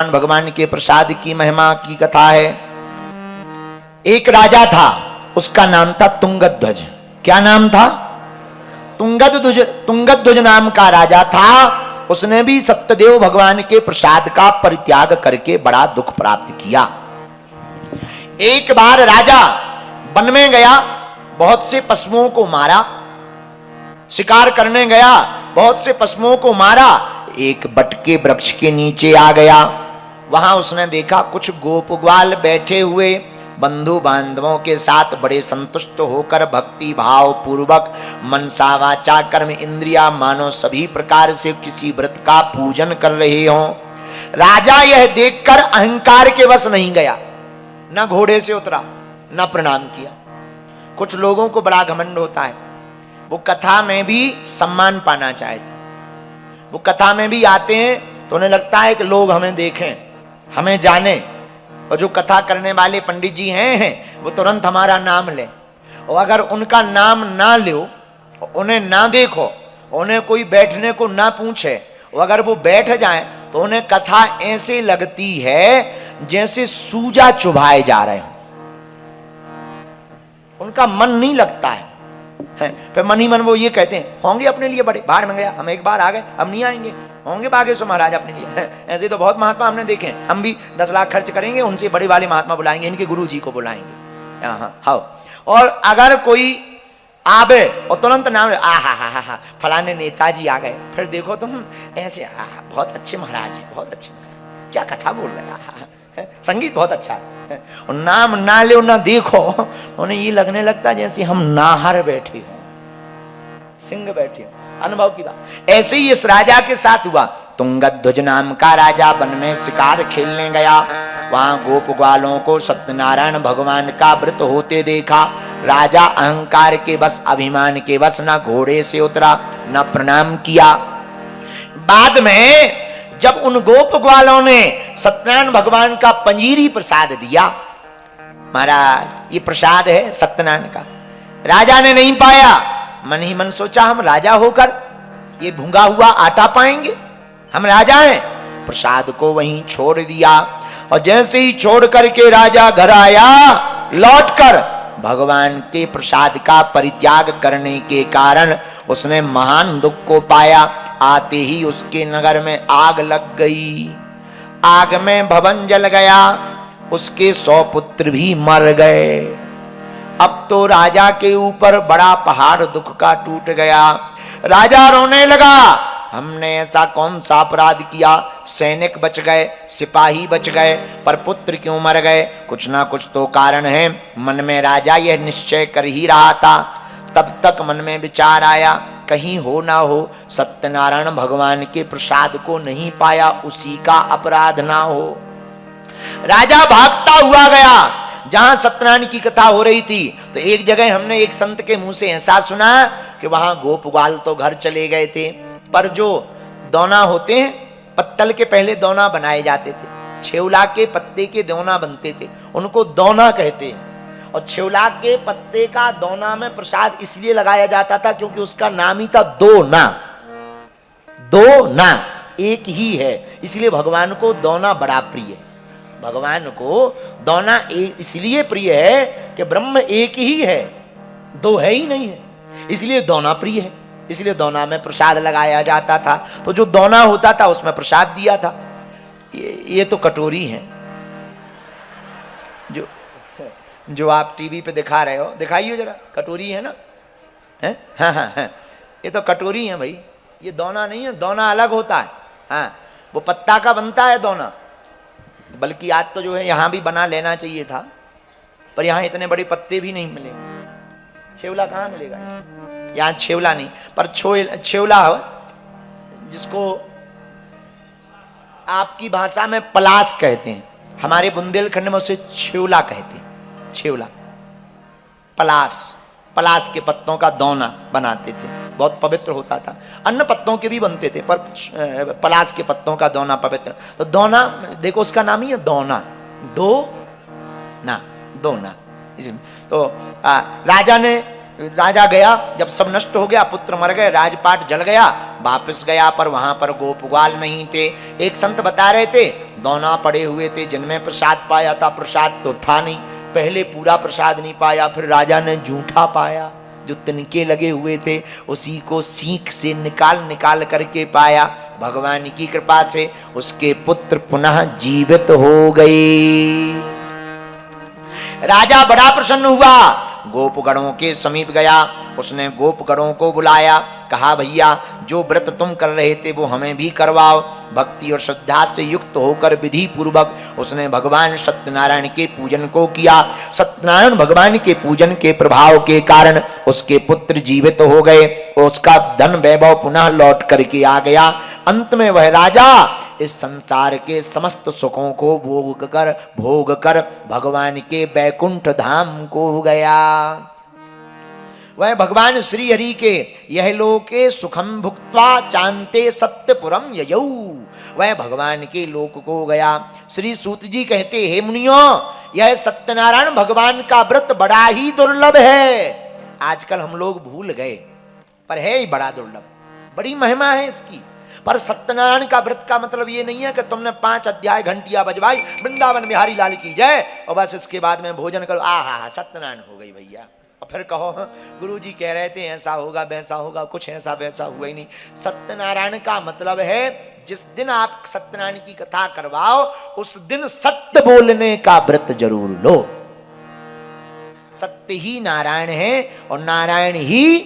भगवान के प्रसाद की महिमा की कथा है। एक राजा था, उसका नाम था तुंगध्वज। क्या नाम था? तुंगध्वज। तुंगध्वज नाम का राजा था। उसने भी सत्यदेव भगवान के प्रसाद का परित्याग करके बड़ा दुख प्राप्त किया। एक बार राजा वन में गया, बहुत से पशुओं को मारा, शिकार करने गया, बहुत से पशुओं को मारा। एक बट के वृक्ष के नीचे आ गया। वहां उसने देखा कुछ गोप ग्वाल बैठे हुए बंधु बांधवों के साथ बड़े संतुष्ट होकर भक्ति भाव पूर्वक मनसा वाचा कर्म इंद्रिया मानो सभी प्रकार से किसी व्रत का पूजन कर रहे हों। राजा यह देखकर अहंकार के वश नहीं गया, न घोड़े से उतरा, न प्रणाम किया। कुछ लोगों को बड़ा घमंड होता है, वो कथा में भी सम्मान पाना चाहते, वो कथा में भी आते हैं तो उन्हें लगता है कि लोग हमें देखें, हमें जाने, और जो कथा करने वाले पंडित जी हैं वो तुरंत हमारा नाम लें। और अगर उनका नाम ना लो, उन्हें ना देखो, उन्हें कोई बैठने को ना पूछे, और अगर वो बैठ जाएं तो उन्हें कथा ऐसे लगती है जैसे सूजा चुभाए जा रहे हो, उनका मन नहीं लगता है। फिर मन ही मन वो ये कहते हैं, होंगे अपने लिए बड़े, बाहर में गया, हम एक बार आ गए, अब नहीं आएंगे, होंगे बागेश्वर महाराज अपने लिए। ऐसे तो बहुत महात्मा हमने देखे, हम भी 10 लाख खर्च करेंगे, उनसे बड़े वाले महात्मा बुलाएंगे, इनके गुरु जी को बुलाएंगे। हाँ। और अगर कोई आवे और तुरंत नाम, हा फलाने नेताजी आ गए, फिर देखो तुम ऐसे, बहुत अच्छे महाराज है, बहुत अच्छे महाराज, क्या कथा बोल रहे हैं, संगीत बहुत अच्छा है। और नाम ना लो ना देखो तो उन्हें ये लगने लगता जैसे हम नाहर बैठे हो, सिंह बैठे हो। अनुभव की बात। ऐसे ही इस राजा के साथ हुआ। तुंगध्वज नाम का राजा वन में शिकार खेलने गया। वहां गोप ग्वालों को सत्यनारायण भगवान का व्रत होते देखा। राजा अहंकार के बस, अभिमान के बस न घोड़े से उतरा, न प्रणाम किया। बाद में जब उन गोप ग्वालों ने सत्यनारायण भगवान का पंजीरी प्रसाद दिया, महाराज ये प्रसाद है सत्यनारायण का, राजा ने नहीं पाया। मन ही मन सोचा, हम राजा होकर ये भूंगा हुआ आटा पाएंगे? हम राजा हैं। प्रसाद को वहीं छोड़ दिया। और जैसे ही छोड़ करके राजा घर आया, लौटकर भगवान के प्रसाद का परित्याग करने के कारण उसने महान दुख को पाया। आते ही उसके नगर में आग लग गई। आग में भवन जल गया, उसके 100 पुत्र भी मर गए। अब तो राजा के ऊपर बड़ा पहाड़ दुख का टूट गया। राजा रोने लगा, हमने ऐसा कौन सा अपराध किया? सैनिक बच गए, सिपाही बच गए, पर पुत्र क्यों मर गए? कुछ ना कुछ तो कारण है। मन में राजा यह निश्चय कर ही रहा था, तब तक मन में विचार आया, कहीं हो ना हो सत्यनारायण भगवान के प्रसाद को नहीं पाया, उसी का अपराध ना हो। राजा भागता हुआ गया जहां सत्यनारायण की कथा हो रही थी। तो एक जगह हमने एक संत के मुंह से ऐसा सुना कि वहां गोप ग्वाल तो घर चले गए थे, पर जो दोना होते हैं, पत्तल के पहले दोना बनाए जाते थे, छेवला के पत्ते के दोना बनते थे, उनको दोना कहते हैं। और छेवला के पत्ते का दोना में प्रसाद इसलिए लगाया जाता था क्योंकि उसका नाम ही था दोना। दोना एक ही है, इसलिए भगवान को दोना बड़ा प्रिय है। भगवान को दोना इसलिए प्रिय है कि ब्रह्म एक ही है, दो है ही नहीं है, इसलिए दोना प्रिय है, इसलिए दोना में प्रसाद लगाया जाता था। तो जो दोना होता था उसमें प्रसाद दिया था। ये तो कटोरी है जो आप टीवी पे दिखा रहे हो, दिखाइए जरा, कटोरी है ना? है? हाँ, ये तो कटोरी है भाई, ये दोना नहीं है। दोना अलग होता है, हाँ, वो पत्ता का बनता है दोना। बल्कि आज तो जो है यहाँ भी बना लेना चाहिए था, पर यहाँ इतने बड़े पत्ते भी नहीं मिले। छेवला कहाँ मिलेगा? यहाँ छेवला नहीं, पर छेवला हो, जिसको आपकी भाषा में पलास कहते हैं, हमारे बुंदेलखंड में उसे छेवला कहते हैं। छेवला, पलास के पत्तों का दोना बनाते थे, बहुत पवित्र होता था। अन्य पत्तों के भी बनते थे, पर पलास के पत्तों का दोना पवित्र। तो दोना देखो, उसका नाम ही है दोना, दोना। तो राजा ने राजा गया, जब सब नष्ट हो गया, पुत्र मर गए, राजपाट जल गया, वापस गया पर वहां पर गोपवाल नहीं थे। एक संत बता रहे थे दोना पड़े हुए थे, जिनमें प्रसाद पाया था, प्रसाद तो था नहीं। पहले पूरा प्रसाद नहीं पाया, फिर राजा ने जूठा पाया, जो तिनके लगे हुए थे उसी को सीख से निकाल निकाल करके पाया। भगवान की कृपा से उसके पुत्र पुनः जीवित हो गए। राजा बड़ा प्रसन्न हुआ, गोपगणों के समीप गया, उसने गोपगणों को बुलाया, कहा भैया जो व्रत तुम कर रहे थे वो हमें भी करवाओ। भक्ति और श्रद्धा से युक्त होकर विधि पूर्वक उसने भगवान सत्यनारायण के पूजन को किया। सत्यनारायण भगवान के पूजन के प्रभाव के कारण उसके पुत्र जीवित हो गए, उसका धन वैभव पुनः लौट करके आ गया। अंत में वह राजा इस संसार के समस्त सुखों को भोग कर भगवान के बैकुंठ धाम को गया। वह भगवान श्री हरि के यह लोके सुखम भुक्त्वा चांते सत्यपुरम ययौ, वह भगवान के लोक को गया। श्री सूत जी कहते, हे मुनियों, यह सत्यनारायण भगवान का व्रत बड़ा ही दुर्लभ है। आजकल हम लोग भूल गए, पर है ही बड़ा दुर्लभ, बड़ी महिमा है इसकी। पर सत्यनारायण का व्रत का मतलब ये नहीं है कि तुमने 5 अध्याय घंटिया बजवाई, वृंदावन बिहारी लाल की जय, और बस इसके बाद में भोजन करो, आहा सत्यनारायण हो गई भैया। और फिर कहो गुरु जी कह रहे थे ऐसा होगा वैसा होगा, कुछ ऐसा वैसा हुआ ही नहीं। सत्यनारायण का मतलब है जिस दिन आप सत्यनारायण की कथा करवाओ उस दिन सत्य बोलने का व्रत जरूर लो। सत्य ही नारायण है और नारायण ही